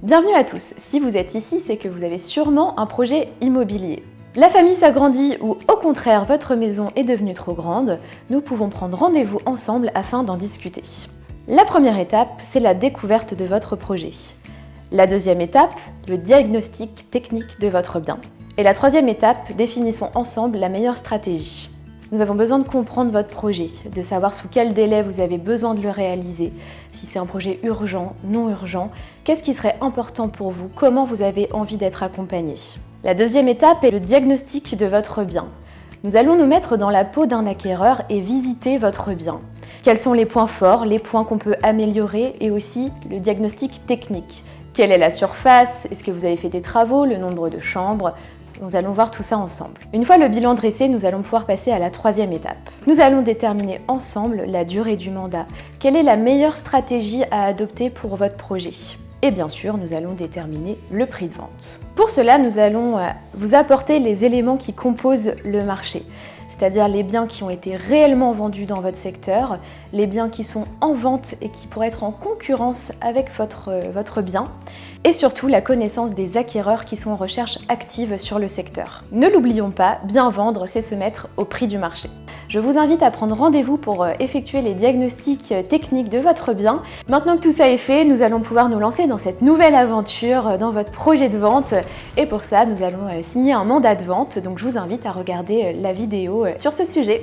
Bienvenue à tous, si vous êtes ici, c'est que vous avez sûrement un projet immobilier. La famille s'agrandit ou au contraire votre maison est devenue trop grande, nous pouvons prendre rendez-vous ensemble afin d'en discuter. La première étape, c'est la découverte de votre projet. La deuxième étape, le diagnostic technique de votre bien. Et la troisième étape, définissons ensemble la meilleure stratégie. Nous avons besoin de comprendre votre projet, de savoir sous quel délai vous avez besoin de le réaliser, si c'est un projet urgent, non urgent, qu'est-ce qui serait important pour vous, comment vous avez envie d'être accompagné. La deuxième étape est le diagnostic de votre bien. Nous allons nous mettre dans la peau d'un acquéreur et visiter votre bien. Quels sont les points forts, les points qu'on peut améliorer et aussi le diagnostic technique. Quelle est la surface? Est-ce que vous avez fait des travaux? Le nombre de chambres? Nous allons voir tout ça ensemble. Une fois le bilan dressé, nous allons pouvoir passer à la troisième étape. Nous allons déterminer ensemble la durée du mandat. Quelle est la meilleure stratégie à adopter pour votre projet? Et bien sûr, nous allons déterminer le prix de vente. Pour cela, nous allons vous apporter les éléments qui composent le marché, c'est-à-dire les biens qui ont été réellement vendus dans votre secteur, les biens qui sont en vente et qui pourraient être en concurrence avec votre bien, et surtout la connaissance des acquéreurs qui sont en recherche active sur le secteur. Ne l'oublions pas, bien vendre, c'est se mettre au prix du marché. Je vous invite à prendre rendez-vous pour effectuer les diagnostics techniques de votre bien. Maintenant que tout ça est fait, nous allons pouvoir nous lancer dans cette nouvelle aventure, dans votre projet de vente. Et pour ça, nous allons signer un mandat de vente. Donc je vous invite à regarder la vidéo sur ce sujet.